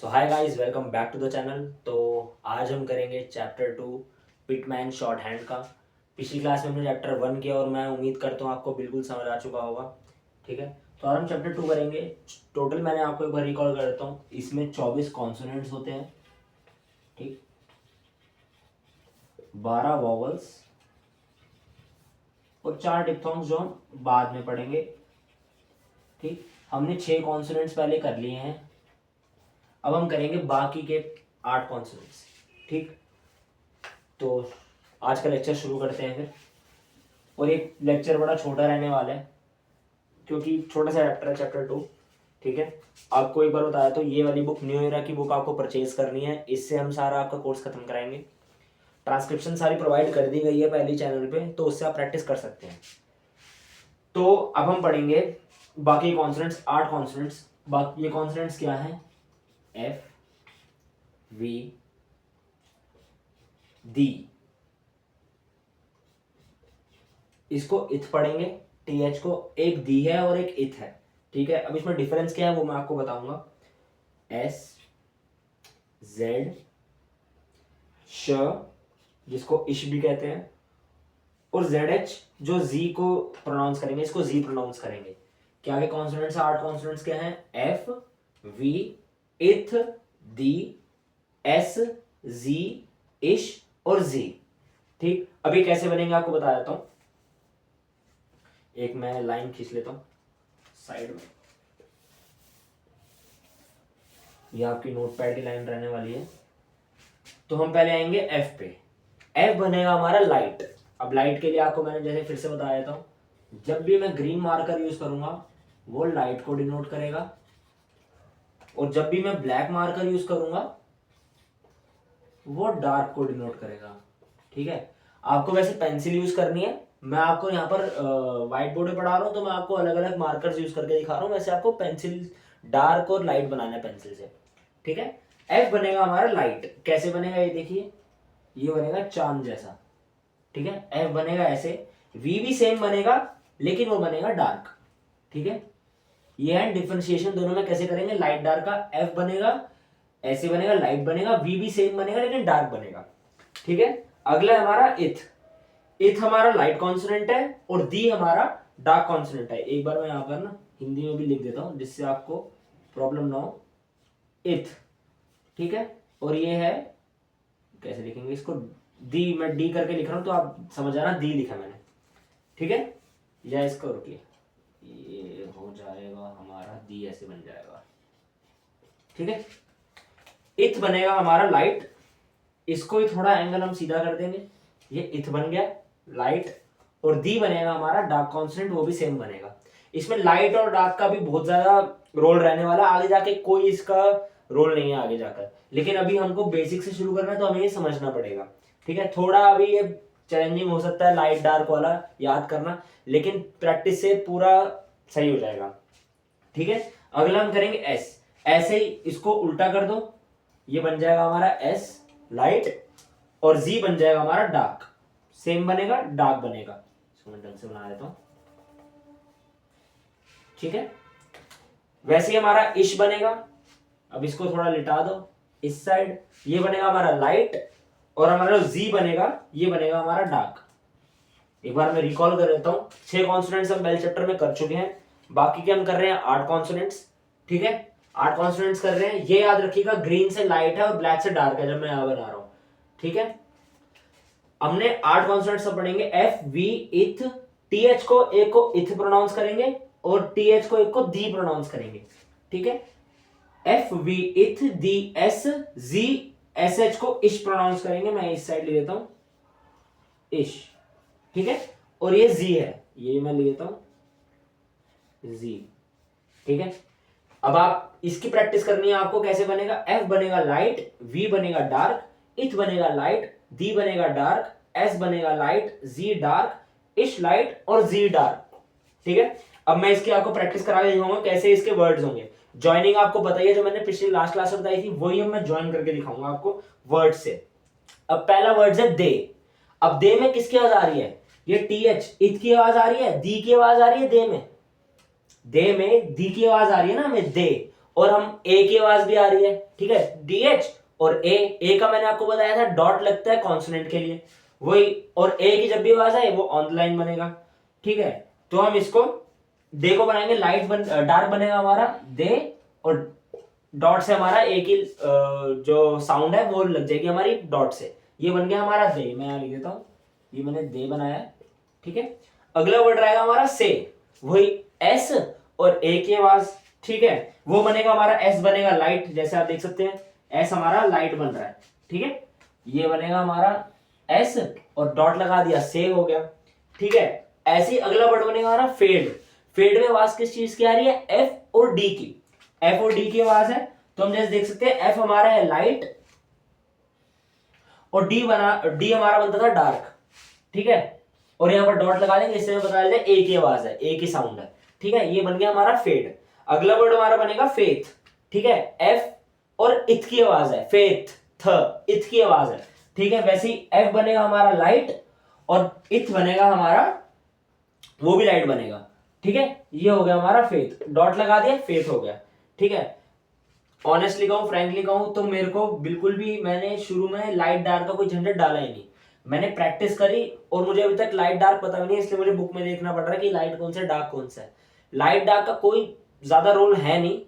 So hi guys, welcome back to the channel. तो आज हम करेंगे चैप्टर 2 पिटमैन शॉर्ट हैंड का। पिछली क्लास में हमने चैप्टर 1 किया और मैं उम्मीद करता हूँ आपको बिल्कुल समझ आ चुका होगा। ठीक है, तो आज हम चैप्टर 2 करेंगे। टोटल मैंने आपको एक बार रिकॉल कर देता हूँ, इसमें 24 कॉन्सोनेंट्स होते हैं, ठीक, 12 वॉवल्स और 4 डिप्थोंग्स जो हम बाद में पढ़ेंगे। ठीक, हमने 6 कॉन्सोनेंट्स पहले कर लिए हैं, अब हम करेंगे बाकी के 8 कॉन्सोनेंट्स। ठीक, तो आज का लेक्चर शुरू करते हैं फिर। और ये लेक्चर बड़ा छोटा रहने वाला है क्योंकि छोटा सा चैप्टर है, चैप्टर 2। ठीक है, आपको एक बार बताया तो ये वाली बुक न्यू एरा की बुक आपको परचेज करनी है, इससे हम सारा आपका कोर्स खत्म कराएंगे। ट्रांसक्रिप्शन सारी प्रोवाइड कर दी गई है पहले चैनल पे, तो उससे आप प्रैक्टिस कर सकते हैं। तो अब हम पढ़ेंगे बाकी कॉन्सोनेंट्स, 8 कॉन्सोनेंट्स। बाकी ये कॉन्सोनेंट्स क्या हैं? एफ, वी, दी, इसको इथ पढ़ेंगे, टीएच को, एक दी है और एक इथ है। ठीक है, अब इसमें डिफरेंस क्या है वो मैं आपको बताऊंगा। एस, जेड, श जिसको इश भी कहते हैं, और जेड एच जो जी को प्रोनाउंस करेंगे, इसको जी प्रोनाउंस करेंगे। क्या के कॉन्सोनेंट्स, 8 कॉन्सोनेंट्स क्या हैं? एफ, वी, इथ, दी, एस, जी, इश और जी। ठीक, अभी कैसे बनेंगे आपको बता देता हूं। एक मैं लाइन खींच लेता हूं साइड में, ये आपकी नोटपैड की लाइन रहने वाली है। तो हम पहले आएंगे एफ पे। एफ बनेगा हमारा लाइट। अब लाइट के लिए आपको मैंने जैसे फिर से बता देता हूं, जब भी मैं ग्रीन मार्कर यूज करूंगा वो लाइट को डिनोट करेगा, और जब भी मैं ब्लैक मार्कर यूज करूंगा वो डार्क को डिनोट करेगा। ठीक है, आपको वैसे पेंसिल यूज करनी है, मैं आपको यहाँ पर व्हाइट बोर्ड पे पढ़ा रहा हूँ तो मैं आपको अलग अलग मार्कर्स यूज करके दिखा रहा हूँ। वैसे आपको पेंसिल डार्क और लाइट बनाना है पेंसिल से। ठीक है, एफ बनेगा हमारा लाइट। कैसे बनेगा ये देखिए, ये बनेगा चांद जैसा। ठीक है, एफ बनेगा ऐसे। वी भी सेम बनेगा लेकिन वो बनेगा डार्क। ठीक है, ये है डिफरेंशिएशन दोनों में कैसे करेंगे। लाइट डार्क का एफ बनेगा ऐसे बनेगा, लाइट बनेगा, वी भी सेम बनेगा लेकिन डार्क बनेगा। ठीक है, अगला है हमारा इथ। इथ हमारा लाइट कॉन्सोनेंट है और दी हमारा डार्क कॉन्सोनेंट है। एक बार मैं यहाँ पर ना हिंदी में भी लिख देता हूँ जिससे आपको प्रॉब्लम ना हो। इथ, ठीक है, और ये है, कैसे लिखेंगे इसको, दी। मैं डी करके लिख रहा हूँ तो आप समझ आना दी लिखा मैंने। ठीक है, या इसको रुकिए, ये हो जाएगा हमारा दी, ऐसे बन जाएगा। ठीक है, इथ बनेगा हमारा लाइट। इसको ही थोड़ा एंगल हम सीधा कर देंगे, ये इथ बन गया लाइट। और दी बनेगा हमारा डार्क कॉन्स्टेंट, वो भी सेम बनेगा। इसमें लाइट और डार्क का भी बहुत ज्यादा रोल रहने वाला, आगे जाके कोई इसका रोल नहीं है आगे जाकर, लेकिन अभी हमको बेसिक से शुरू करना है तो हमें ये समझना पड़ेगा। ठीक है, थोड़ा अभी ये चैलेंजिंग हो सकता है लाइट डार्क वाला याद करना, लेकिन प्रैक्टिस से पूरा सही हो जाएगा। ठीक है, अगला हम करेंगे एस। ऐसे ही इसको उल्टा कर दो, ये बन जाएगा हमारा एस लाइट, और जी बन जाएगा हमारा डार्क। सेम बनेगा, डार्क बनेगा। इसको मैं ढंग से बना देता हूं। ठीक है, वैसे ही हमारा इश बनेगा। अब इसको थोड़ा लिटा दो इस साइड, ये बनेगा हमारा लाइट, और हमारा जी बनेगा, ये बनेगा हमारा डार्क। एक बार मैं रिकॉल कर देता हूं, 6 कॉन्सोनेंट्स हम पहले चैप्टर में कर चुके हैं, बाकी के हम कर रहे हैं 8 कॉन्सोनेंट्स। ठीक है, 8 कॉन्सोनेंट्स कर रहे हैं। ये याद रखिएगा, ग्रीन से लाइट है और ब्लैक से डार्क है जब मैं यहां बना रहा हूं। ठीक है, हमने 8 कॉन्सोनेंट्स पढ़ेंगे। एफ, वी, इथ, टीएच को एक को इथ प्रोनाउंस करेंगे और टीएच को एक को दी प्रोनाउंस करेंगे। ठीक है, एफ, वी, इथ, दी, एस, जी, एस एच को इश प्रोनाउंस करेंगे। मैं इस साइड ले लेता हूं, इश। ठीक है, और ये जी है, ये मैं ले लेता हूं जी। ठीक है, अब आप इसकी प्रैक्टिस करनी है आपको। कैसे बनेगा? एफ बनेगा लाइट, वी बनेगा डार्क, इथ बनेगा लाइट, दी बनेगा डार्क, एस बनेगा लाइट, जी डार्क, इश लाइट और जी डार्क। ठीक है, अब मैं इसकी आपको प्रैक्टिस करा के दिखाऊंगा कैसे इसके वर्ड्स होंगे। ज्वाइनिंग आपको बताइए, जो मैंने पिछली लास्ट क्लास में बताई थी वही अब मैं ज्वाइन करके दिखाऊंगा आपको वर्ड से। अब पहला वर्ड है दे। अब दे में किसकी आवाज आ रही है? ये टीएच, इथ की आवाज आ रही है, दी की आवाज आ रही है, दे में दी की आवाज आ रही है ना हमें, दे। और हम ए की आवाज भी आ रही है, ठीक है, DH और ए का मैंने आपको बताया था डॉट लगता है कॉन्सोनेंट के लिए, वही, और ए की जब भी आवाज आए वो ऑन लाइन बनेगा, ठीक है। तो हम इसको दे को बनाएंगे लाइट डार्क बनेगा हमारा दे, और डॉट से हमारा ए की जो साउंड है वो लग जाएगी हमारी डॉट से, ये बन गया हमारा दे। मैं यहां लिख देता हूं, ये मैंने दे बनाया है, ठीक है। अगला वर्ड रहेगा हमारा से, वही एस और ए की आवाज, ठीक है, वो बनेगा हमारा एस बनेगा लाइट, जैसे आप देख सकते हैं एस हमारा लाइट बन रहा है, ठीक है, ये बनेगा हमारा एस और डॉट लगा दिया से हो गया, ठीक है। ऐसे ही अगला वर्ड बनेगा हमारा फेड। फेड में आवाज किस चीज की आ रही है, एफ और डी की, एफ और डी की आवाज है। तो हम जैसे देख सकते हैं एफ हमारा है लाइट और डी हमारा बनता था डार्क, ठीक है, और यहां पर डॉट लगा देंगे, इससे बता देते हैं ए की आवाज है, ए की साउंड है, ठीक है, ये बन गया हमारा फेड। अगला वर्ड हमारा बनेगा फेथ, ठीक है, एफ और इथ की आवाज है, फेथ थ इथ की आवाज है, ठीक है। वैसे ही एफ बनेगा हमारा लाइट और इथ बनेगा हमारा वो भी लाइट बनेगा, ठीक है, ये हो गया हमारा फेथ, डॉट लगा दिया फेथ हो गया, ठीक है। ऑनेस्टली कहूं, फ्रैंकली कहूं तो मेरे को बिल्कुल भी, मैंने शुरू में लाइट डार्क का कोई झंझट डाला ही नहीं, मैंने प्रैक्टिस करी और मुझे अभी तक लाइट डार्क पता भी नहीं, इसलिए मुझे बुक में देखना पड़ रहा है कि लाइट कौन सा है डार्क कौन सा है। लाइट डार्क का कोई ज्यादा रोल है नहीं,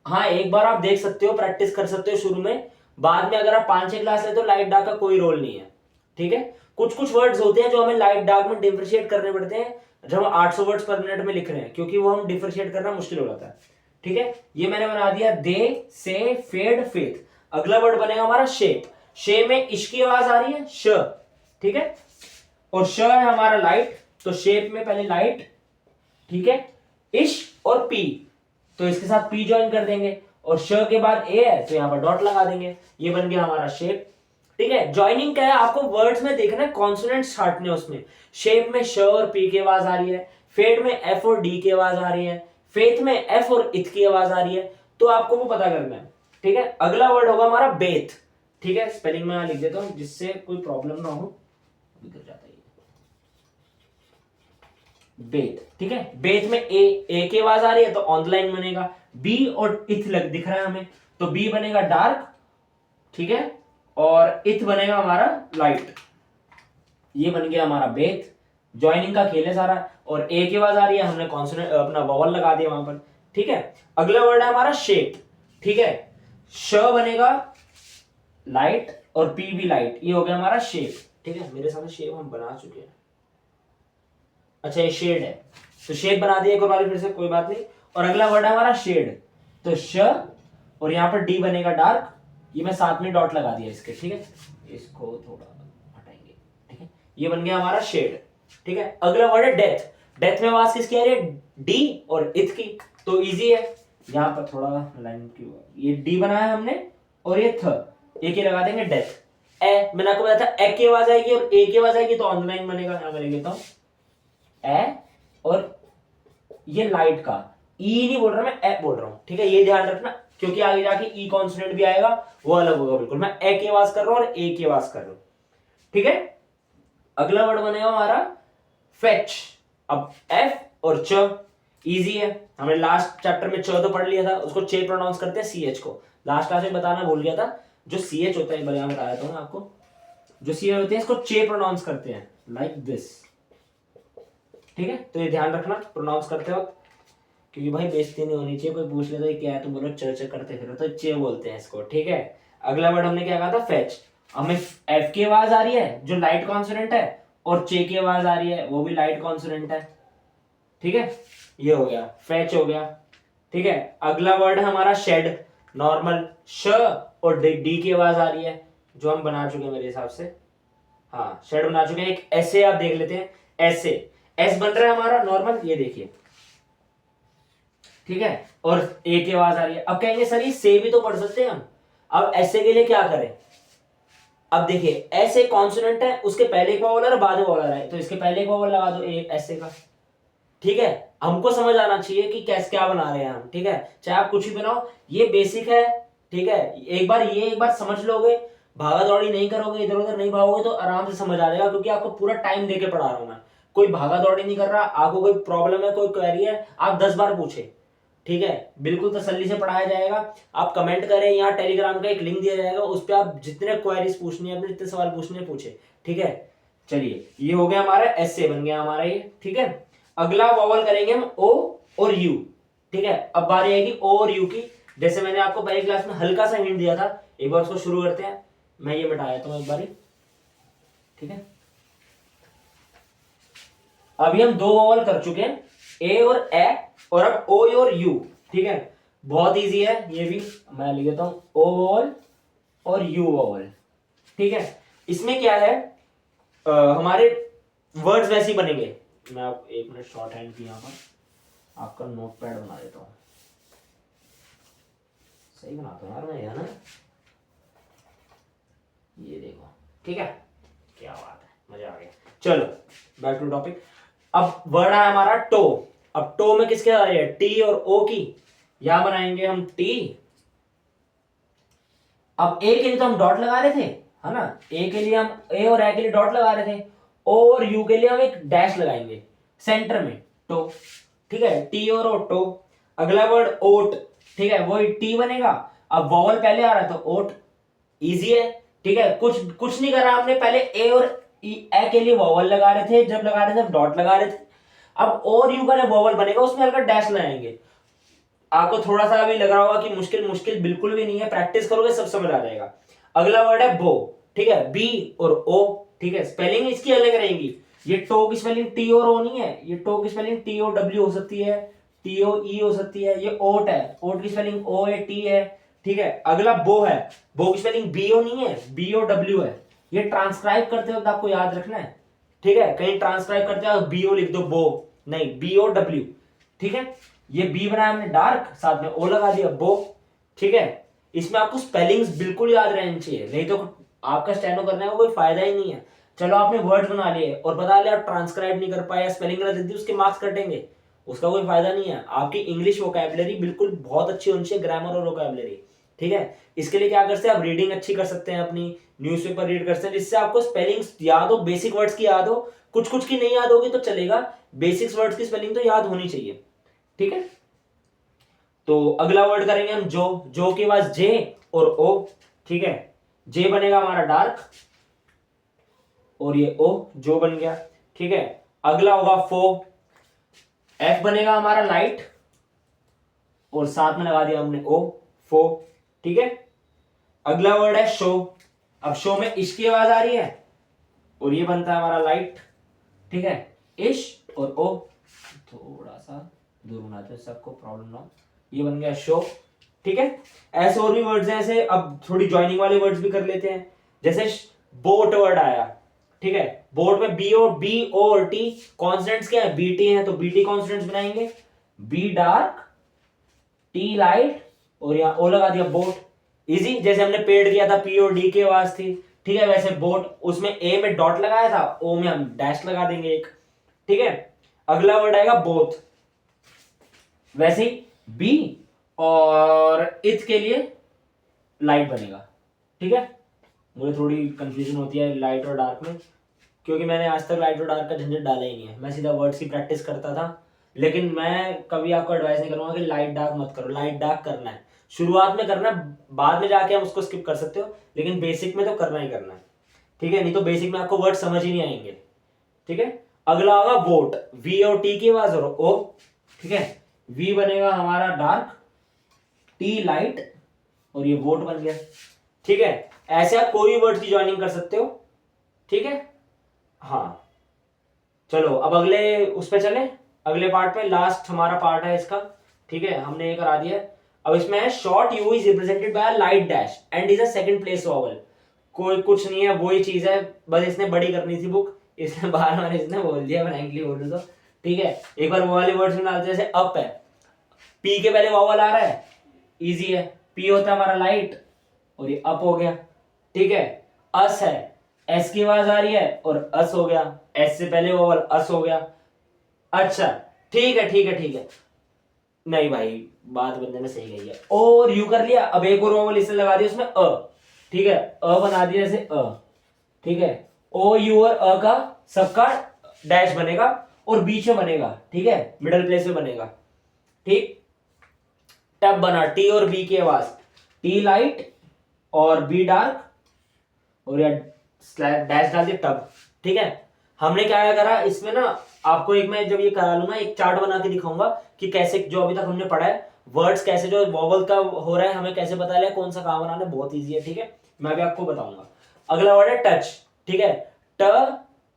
हाँ एक बार आप देख सकते हो, प्रैक्टिस कर सकते हो शुरू में, बाद में अगर आप 5-6 क्लास लेते हो लाइट डार्क का कोई रोल नहीं है, ठीक है। कुछ कुछ वर्ड्स होते हैं जो हमें लाइट डार्क में डिफरेंशिएट करने पड़ते हैं जब हम 800 वर्ड्स पर मिनट में लिख रहे हैं, क्योंकि वो हम डिफरेंशिएट करना मुश्किल हो जाता है, ठीक है। ये मैंने बना दिया दे से फेड फेथ। अगला वर्ड बनेगा हमारा शेप। शे में इश की आवाज आ रही है श, ठीक है, और श है हमारा लाइट, तो शेप में पहले लाइट, ठीक है, इश और पी, तो इसके साथ पी ज्वाइन कर देंगे, और श के बाद ए है तो यहां पर डॉट लगा देंगे, ये बन गया हमारा शेप, ठीक है। ज्वाइनिंग क्या है, आपको वर्ड्स में देखना है, कॉन्सोनेंट्स छांटने उसमें। शेप में श और पी की आवाज आ रही है, फेड में एफ और डी की आवाज आ रही है, फेथ में एफ और इथ की आवाज आ रही है, तो आपको वो पता करना है, ठीक है। अगला वर्ड होगा हमारा बेथ, ठीक है, स्पेलिंग में यहां लिख देता हूं जिससे कोई प्रॉब्लम ना हो, इधर जाता है बेथ, ठीक है। बेथ में ए की आवाज आ रही है तो ऑन लाइन बनेगा, बी और इथ लग दिख रहा है हमें, तो बी बनेगा डार्क, ठीक है, और इथ बनेगा हमारा लाइट, ये बन गया हमारा बेथ। ज्वाइनिंग का खेल है सारा, और ए की आवाज आ रही है, हमने कॉन्सोनेंट अपना वॉवल लगा दिया वहां पर, ठीक है। अगला वर्ड है हमारा शेप, ठीक है, श बनेगा लाइट और पी भी लाइट, ये हो गया हमारा शेप, ठीक है। मेरे सामने शेप हम बना चुके हैं, अच्छा ये शेड है, तो शेप बना दिया एक बार फिर से, कोई बात नहीं। और अगला वर्ड है हमारा शेड, तो श और यहां पर डी बनेगा डार्क, ये मैं साथ में डॉट लगा दिया इसके, ठीक है, इसको थोड़ा हटाएंगे, ठीक है, ये बन गया हमारा शेड, ठीक है। अगला वर्ड है डेथ। डेथ में आवाज किसकी आ रही है, डी और इथ की, तो इजी है, यहां पर थोड़ा लाइन की, ये डी बनाया हमने और ये थ, एक ही लगा देंगे डेथ। ए मैंने आपको बताया था ए की आवाज आएगी और ए की आवाज आएगी तो ऑन लाइन बनेगा, यहां मैं लिख देता हूं ए, और ये लाइट का ई नहीं बोल रहा, मैं ए बोल रहा हूं, ठीक है, ये ध्यान रखना, क्योंकि आगे जाके ई कॉन्सोनेंट भी आएगा, वो अलग होगा बिल्कुल। मैं ए की आवाज कर रहा हूं और ए की आवाज कर रहा हूं, ठीक है। अगला वर्ड बनेगा हमारा फेच। अब एफ और च इजी है, हमने लास्ट चैप्टर में च तो पढ़ लिया था, उसको चे प्रोनाउंस करते हैं सी एच को, लास्ट क्लास में बताना भूल गया था, जो सी एच होता है मैं बता देता हूं आपको, जो सी एच होते हैं इसको चे प्रोनाउंस करते हैं लाइक दिस, ठीक है, तो ये ध्यान रखना प्रोनाउंस करते वक्त, क्योंकि भाई बेइज्जती नहीं होनी चाहिए, कोई पूछ लेता है क्या है तुम बोलो च करते फिर, तो चे बोलते हैं इसको, ठीक है। अगला वर्ड हमने क्या कहा था, फेच। हमें एफ की आवाज आ रही है जो लाइट कॉन्सोनेंट है, और चे की आवाज आ रही है वो भी लाइट कॉन्सोनेंट है, ठीक है, ये हो गया फेच हो गया, ठीक है। अगला वर्ड है हमारा शेड, नॉर्मल श और डी की आवाज आ रही है, जो हम बना चुके हैं मेरे हिसाब से, हाँ शेड बना चुके हैं। एक ऐसे आप देख लेते हैं, ऐसे एस बन रहा है हमारा नॉर्मल, ये देखिए, ठीक है, और ए की आवाज आ रही है। अब कहेंगे सर ये से भी तो पढ़ सकते हैं हम, अब ऐसे के लिए क्या करें, अब देखिए ऐसे कॉन्सोनेंट है, उसके पहले एक वॉवल और बाद में वॉवल है, तो इसके पहले एक वॉवल लगा दो ए ऐसे का, ठीक है। हमको समझ आना चाहिए कि कैसे क्या बना रहे हैं हम, ठीक है, चाहे आप कुछ भी बनाओ, ये बेसिक है, ठीक है। एक बार समझ लोगे, भागा दौड़ी नहीं करोगे, इधर उधर नहीं भागोगे, तो आराम से समझ आ जाएगा, क्योंकि आपको पूरा टाइम देके पढ़ा रहा हूं मैं, कोई भागा दौड़ी नहीं कर रहा, आपको कोई प्रॉब्लम है कोई क्वेरी है आप 10 बार पूछे, ठीक है, बिल्कुल तसल्ली से पढ़ाया जाएगा। आप कमेंट करें, यहाँ टेलीग्राम का एक लिंक दिया जाएगा, उस पर आप जितने क्वेरीज पूछनी है, अपने जितने सवाल पूछने हैं पूछे, ठीक है। चलिए, ये हो गया हमारा एस बन गया हमारा ये, ठीक है। अगला वॉवल करेंगे हम ओ और यू, ठीक है। अब बारी आएगी ओ और यू की। जैसे मैंने आपको पहली क्लास में हल्का सा हिंट दिया था, एक बार उसको शुरू करते हैं। मैं ये मिटा देता हूं एक बारी, ठीक है। अभी हम दो वॉवल कर चुके हैं, ए और ए, और अब ओ और यू, ठीक है। बहुत इजी है ये भी, मैं लिख देता हूं ओ वॉवल और यू वॉवल, ठीक है। इसमें क्या है, हमारे वर्ड्स वैसे ही बनेंगे। मैं आप एक मिनट शॉर्ट हैंड की यहाँ पर आपका नोट पैड बना देता हूँ। सही बनाता हूँ यार मैं, है ना, ये देखो, ठीक है। क्या बात है, मजा आ गया। चलो बैक टू टॉपिक। अब वर्ड है हमारा टो। अब टो में किसके आ रही है, टी और ओ की। यहां बनाएंगे हम टी। अब ए के लिए तो हम डॉट लगा रहे थे, है ना। ए के लिए हम, ए और ए के लिए डॉट लगा रहे थे। ओ और यू के लिए हम एक डैश लगाएंगे सेंटर में, टो, ठीक है। टी और ओ, टो। अगला वर्ड ओट, ठीक है, वही टी बनेगा। अब वॉवल पहले आ रहा था ओट, इजी है, ठीक है। कुछ कुछ नहीं करा हमने, पहले ए और ए के लिए वॉवल लगा रहे थे, जब लगा रहे थे डॉट लगा रहे थे। अब और यू का वॉवल बनेगा, उसमें हल्का डैश लगाएंगे। आपको थोड़ा सा अभी लग रहा होगा कि मुश्किल, मुश्किल बिल्कुल भी नहीं है, प्रैक्टिस करोगे सब समझ आ जाएगा। अगला वर्ड है बो, ठीक है, बी और ओ, ठीक है। स्पेलिंग इसकी अलग रहेगी। ये टो की स्पेलिंग टी और ओ नहीं है, ये टो की स्पेलिंग टी ओ डब्ल्यू हो सकती है, टी ओ ई हो सकती है। ये ओट है, ओट की स्पेलिंग ओ ए टी है, ठीक है। अगला बो है, बो की स्पेलिंग बी ओ नहीं है, बी ओ डब्ल्यू है। ये ट्रांसक्राइब करते वक्त आपको याद रखना है, ठीक है। कहीं ट्रांसक्राइब करते वक्त बी ओ लिख दो, बो नहीं, बी ओ डब्ल्यू, ठीक है। ये बी बनाया हमने डार्क, साथ में ओ लगा दिया, बो, ठीक है। इसमें आपको स्पेलिंग्स बिल्कुल याद रहनी चाहिए, नहीं तो आपका स्टेनो करने का कोई फायदा ही नहीं है। चलो आपने वर्ड बना लिए और बता लिया, ट्रांसक्राइब नहीं कर पाया, स्पेलिंग गलत दी, उसके मार्क्स कटेंगे, उसका कोई फायदा नहीं है। आपकी इंग्लिश वोकैबुलरी बिल्कुल बहुत अच्छी होनी चाहिए, ग्रामर और वोकैबुलरी, ठीक है। इसके लिए क्या कर सकते हैं आप, रीडिंग अच्छी कर सकते हैं, अपनी न्यूज़पेपर रीड कर सकते हैं, जिससे आपको स्पेलिंग्स याद हो, बेसिक वर्ड्स की याद हो। कुछ कुछ की नहीं याद होगी तो चलेगा, बेसिक्स वर्ड्स की स्पेलिंग तो याद होनी चाहिए, ठीक है। तो अगला वर्ड करेंगे हम जो, जो के पास जे और ओ, ठीक है। जे बनेगा हमारा डार्क और ये ओ, जो बन गया, ठीक है। अगला होगा फो, एफ बनेगा हमारा लाइट और साथ में लगा दिया हमने ओ, फो, ठीक है। अगला वर्ड है शो। अब शो में इश की आवाज आ रही है और ये बनता है हमारा लाइट, ठीक है। इश और ओ, थोड़ा सा दूर होना चाहिए, सबको प्रॉब्लम ना हो। ये बन गया शो, ठीक है। ऐसे और भी वर्ड्स हैं ऐसे। अब थोड़ी ज्वाइनिंग वाले वर्ड्स भी कर लेते हैं, जैसे बोट वर्ड आया, ठीक है। बोट में बी ओ और टी, कॉन्सोनेंट्स क्या है, बी टी है, तो बी टी कॉन्सोनेंट्स बनाएंगे, बी डार्क, टी लाइट और यहाँ ओ लगा दिया, बोट, इजी। जैसे हमने पेड़ किया था, पी और डी की आवाज थी, ठीक है। वैसे बोट, उसमें ए में डॉट लगाया था, ओ में हम डैश लगा देंगे एक, ठीक है। अगला वर्ड आएगा बोथ, वैसे ही बी और इथ के लिए लाइट बनेगा, ठीक है। मुझे थोड़ी कंफ्यूजन होती है लाइट और डार्क में, क्योंकि मैंने आज तक लाइट और डार्क का झंझट डाला ही नहीं है, मैं सीधा वर्ड्स की प्रैक्टिस करता था। लेकिन मैं कभी आपको एडवाइस नहीं करूंगा कि लाइट डार्क मत करो, लाइट डार्क करना है, शुरुआत में करना, बाद में जाके हम उसको स्किप कर सकते हो, लेकिन बेसिक में तो करना ही करना है, ठीक है। नहीं तो बेसिक में आपको वर्ड समझ ही नहीं आएंगे, ठीक है। अगला होगा वोट, वी और टी की आवाज और ओ, ठीक है। वी बनेगा हमारा डार्क, टी लाइट और ये वोट बन गया, ठीक है। ऐसे आप कोई वर्ड की ज्वाइनिंग कर सकते हो, ठीक है। हाँ, चलो अब अगले उस पे चले, अगले पार्ट में, लास्ट हमारा पार्ट है इसका, ठीक है। हमने ये करा दिया। अब इसमें है short you is represented by light dash and is a second place vowel. कोई कुछ नहीं है, वही चीज है, बस इसने बड़ी करनी थी बुक, इसने बार बार इसने बोल दिया, फ्रैंकली बोलूं तो, ठीक है। एक बार वो वाले वर्ड्स में डालते, जैसे अप है, पी के पहले वॉवल आ रहा है, इजी है, पी होता है हमारा लाइट और ये अप हो गया, ठीक है। अस है, एस की आवाज आ रही है और अस हो गया, एस से पहले वोवल अस हो गया। अच्छा, ठीक है, ठीक है, ठीक है, नहीं भाई, बात बंदे ने सही कही है। और यू कर लिया, अब एक और वोवल इसने लगा दिया उसमें अ, ठीक है, अ बना दिया जैसे अ, ठीक है। ओ यू और अ का सबका डैश बनेगा और बीच में बनेगा, ठीक है, मिडल प्लेस में बनेगा, ठीक। टब बना, टी और बी की आवाज, टी लाइट और बी डार्क, और या डैश डाल दिया टब। ठीक है, हमने क्या करा इसमें ना, आपको एक मैं जब ये करा लूंगा एक चार्ट बना के दिखाऊंगा कि कैसे, जो अभी तक हमने पढ़ा है वर्ड्स कैसे, जो वॉवल का हो रहा है हमें कैसे पता है कौन सा काम बनाना है, बहुत ईजी है। ठीक है, मैं भी आपको बताऊंगा। अगला वर्ड है टच। ठीक है, ट,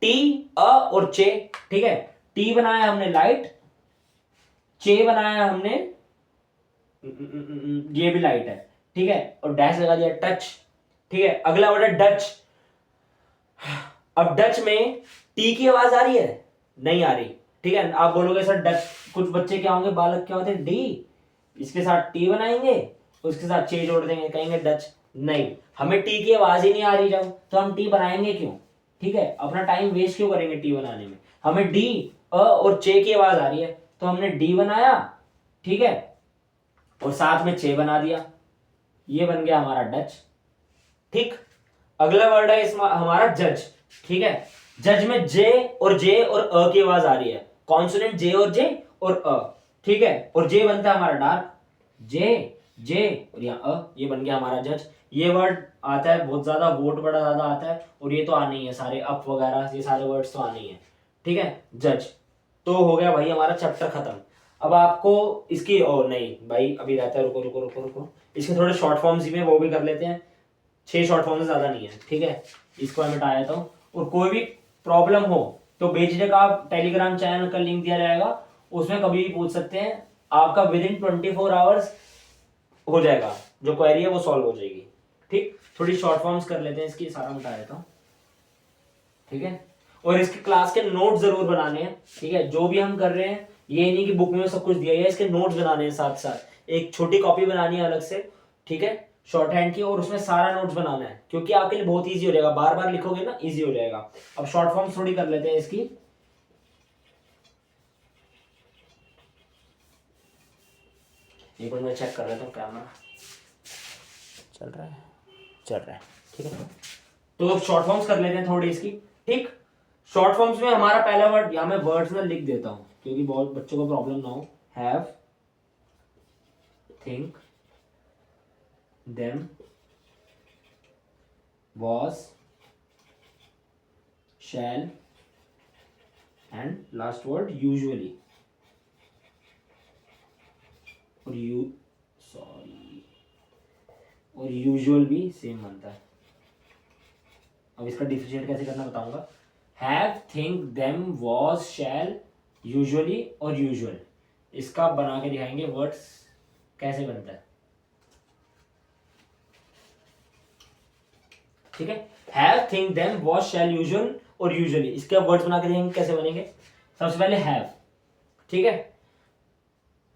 टी, अ और चे। ठीक है, टी बनाया हमने लाइट, चे बनाया हमने, ये भी लाइट है। ठीक है, और डैश लगा दिया टच। ठीक है, अगला वर्ड है डच। अब डच में टी की आवाज आ रही है? नहीं आ रही। ठीक है, आप बोलोगे सर डच, कुछ बच्चे क्या होंगे, बालक क्या होते हैं, डी, इसके साथ टी बनाएंगे, उसके साथ चे जोड़ देंगे, कहेंगे डच। नहीं, हमें टी की आवाज ही नहीं आ रही जब, तो हम टी बनाएंगे क्यों? ठीक है, अपना टाइम वेस्ट क्यों करेंगे टी बनाने में? हमें डी, अ और चे की आवाज आ रही है, तो हमने डी बनाया। ठीक है, और साथ में चे बना दिया, ये बन गया हमारा डच। ठीक, अगला वर्ड है इसमें हमारा जज। ठीक है, जज में जे और अ की आवाज आ रही है, कॉन्सोनेंट जे और अ। ठीक है, और जे बनता है हमारा डार्क, जे और यहाँ अ, ये बन गया हमारा जज। ये वर्ड आता है बहुत ज्यादा, वोट बड़ा ज्यादा आता है, और ये तो आने ही है सारे, अप वगैरह ये सारे वर्ड्स तो आने ही है। ठीक है, जज। तो हो गया भाई हमारा चैप्टर खत्म। अब आपको इसकी, ओ नहीं भाई अभी रहता है, रुको रुको रुको रुको, इसके थोड़े शॉर्ट फॉर्म्स ही में वो भी कर लेते हैं, 6 शॉर्ट फॉर्म से ज्यादा नहीं है। ठीक है, इसको मैं मिटा देता हूँ। और कोई भी प्रॉब्लम हो तो बेझिझक आप टेलीग्राम चैनल का लिंक दिया जाएगा, उसमें कभी भी पूछ सकते हैं, आपका विद इन 24 आवर्स हो जाएगा, जो क्वेरी है वो सॉल्व हो जाएगी। ठीक, थोड़ी शॉर्ट फॉर्म्स कर लेते हैं इसकी, सारा मिटा देता हूँ। ठीक है, और इसके क्लास के नोट जरूर बनाने हैं। ठीक है, जो भी हम कर रहे हैं, ये नहीं कि बुक में सब कुछ दिया है, इसके नोट्स बनाने हैं साथ साथ, एक छोटी कॉपी बनानी है अलग से। ठीक है, शॉर्ट हैंड की, और उसमें सारा नोट्स बनाना है, क्योंकि आपके लिए बहुत इजी हो जाएगा, बार बार लिखोगे ना, इजी हो जाएगा। अब शॉर्ट फॉर्म थोड़ी कर लेते हैं इसकी। एक मिनट में चेक कर लेता हूँ, कैमरा चल रहा है, चल रहा है। ठीक है, तो शॉर्ट फॉर्म्स कर लेते हैं थोड़ी इसकी। ठीक, शॉर्ट फॉर्म्स में हमारा पहला वर्ड, या मैं वर्ड्स में लिख देता हूं क्योंकि बहुत बच्चों को प्रॉब्लम ना हो। Have, think, them, was, shall, and last word usually, और और यूजुअल भी सेम बनता है। अब इसका डिफरेंशिएट कैसे करना बताऊंगा। Have, think, them, was, shall, usually और यूजुअल, इसका बना के दिखाएंगे वर्ड्स कैसे बनता है। ठीक है, have, think, them, was, shall, usual और यूजुअली, इसके वर्ड्स बना के दिखाएंगे कैसे बनेंगे। सबसे पहले हैव। ठीक है,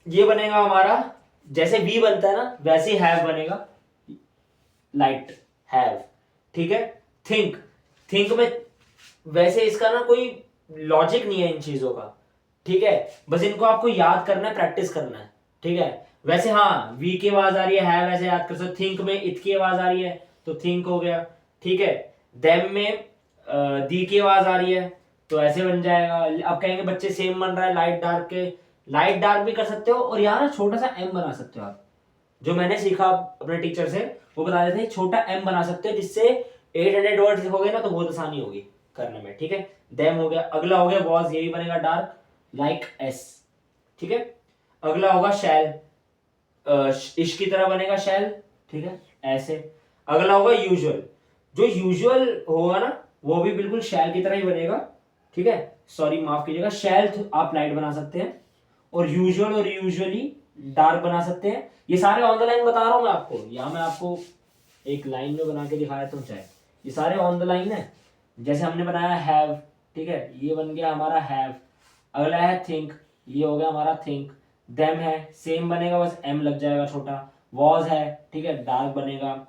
ये बनेगा हमारा, जैसे वी बनता है ना वैसे ही हैव बनेगा, लाइट हैव। ठीक है, थिंक, थिंक में वैसे इसका ना कोई लॉजिक नहीं है इन चीजों का। ठीक है, बस इनको आपको याद करना है, प्रैक्टिस करना है। ठीक है, वैसे हाँ वी की आवाज आ रही है वैसे याद कर सकते। थिंक में इत की आवाज आ रही है तो थिंक हो गया। ठीक है, देम में दी की आवाज आ रही है तो ऐसे बन जाएगा। अब कहेंगे बच्चे सेम बन रहा है लाइट डार्क के, लाइट डार्क भी कर सकते हो, और यहाँ ना छोटा सा एम बना सकते हो आप, जो मैंने सीखा अपने टीचर से वो बता देते हैं, छोटा एम बना सकते हो जिससे 800 वर्ड लिखोगे ना तो बहुत आसानी होगी करने में। ठीक है, देम हो गया। अगला हो गया वॉज, ये भी बनेगा डार्क लाइक एस। ठीक है, अगला होगा शैल, इश की तरह बनेगा शैल। ठीक है, ऐसे। अगला होगा यूजुअल, जो यूजुअल होगा ना वो भी बिल्कुल शैल की तरह ही बनेगा। ठीक है, सॉरी माफ कीजिएगा, शैल आप लाइट बना सकते हैं, और यूजुअल और यूजुअली डार्क बना सकते हैं। ये सारे ऑन द लाइन बता रहा हूं मैं आपको, या मैं आपको एक लाइन में बना के दिखाया तो चाहे, ये सारे ऑन द लाइन है। जैसे हमने बनाया हैव, ठीक है, ये बन गया हमारा हैव। अगला है थिंक, ये हो गया हमारा थिंक। देम है सेम बनेगा, बस एम लग जाएगा छोटा। वॉज है, ठीक है, डार्क बनेगा।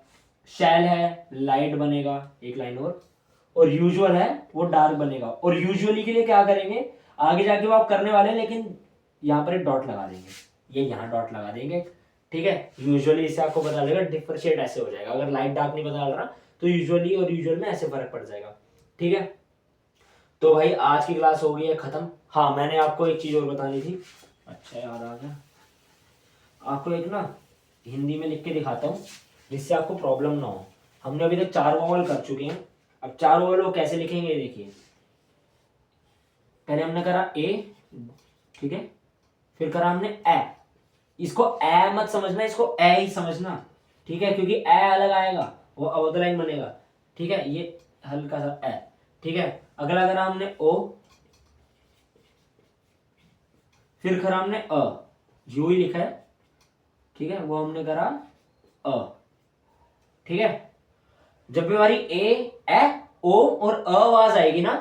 शैल है लाइट बनेगा, एक लाइन और यूजुअल है वो डार्क बनेगा। और यूजुअली के लिए क्या करेंगे आगे जाके वो आप करने वाले हैं, लेकिन यहाँ पर एक डॉट लगा देंगे, ये यहाँ डॉट लगा देंगे। ठीक है, यूजुअली इससे आपको पता लगेगा, डिफरेंशिएट ऐसे हो जाएगा। अगर लाइट डार्क नहीं पता लग रहा तो यूजुअली और यूजुअल में ऐसे फर्क पड़ जाएगा। ठीक है, तो भाई आज की क्लास हो गई है खत्म। हाँ मैंने आपको एक चीज और बतानी थी, अच्छा याद आ गया। आपको एक ना हिंदी में लिख के दिखाता हूँ जिससे आपको प्रॉब्लम ना हो। हमने अभी तक 4 वॉवल कर चुके हैं, अब 4 वॉवल को कैसे लिखेंगे ये देखिए। पहले हमने करा ए, ठीक है, फिर करा हमने ए। इसको ए मत समझना, इसको ए ही समझना, ठीक है, क्योंकि ए अलग आएगा, वो अवध लाइन बनेगा, ठीक है, ये हल्का सा ए, ठीक है। अगला करा हमने ओ, फिर करा हमने अ, यू ही लिखा है, ठीक है, वो हमने करा अ, ठीक है। जब भी हमारी ए ओ और अ आवाज आएगी ना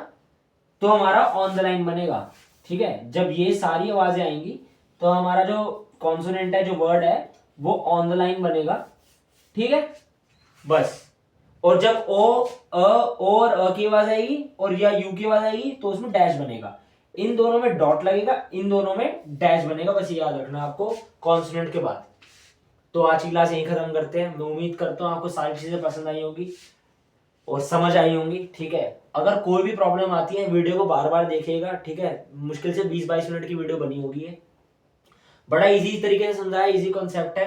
तो हमारा ऑन द लाइन बनेगा, ठीक है। जब ये सारी आवाजें आएंगी तो हमारा जो कॉन्सोनेंट है, जो वर्ड है, वो ऑन द लाइन बनेगा, ठीक है, बस। और जब ओ और अ की आवाज आएगी और या यू की आवाज आएगी तो उसमें डैश बनेगा, इन दोनों में डॉट लगेगा, इन दोनों में डैश बनेगा, बस ये याद रखना आपको कॉन्सोनेंट के बाद। तो आज की क्लास यहीं खत्म करते हैं। मैं उम्मीद करता हूँ आपको सारी चीजें पसंद आई होगी और समझ आई होंगी, ठीक है। अगर कोई भी प्रॉब्लम आती है वीडियो को बार बार देखिएगा, ठीक है, मुश्किल से 20-22 मिनट की वीडियो बनी होगी है, बड़ा इजी तरीके से समझाया, इजी कॉन्सेप्ट है।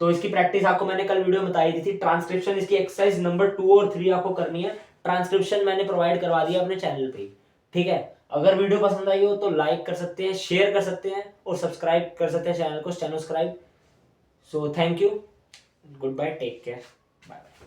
तो इसकी प्रैक्टिस आपको मैंने कल वीडियो में बताई दी थी। ट्रांसक्रिप्शन इसकी एक्सरसाइज नंबर 2 और 3 आपको करनी है, ट्रांसक्रिप्शन मैंने प्रोवाइड करवा दिया अपने चैनल पे, ठीक है। अगर वीडियो पसंद आई हो तो लाइक कर सकते हैं, शेयर कर सकते हैं और सब्सक्राइब कर सकते हैं चैनल को, so thank you, goodbye, take care, bye.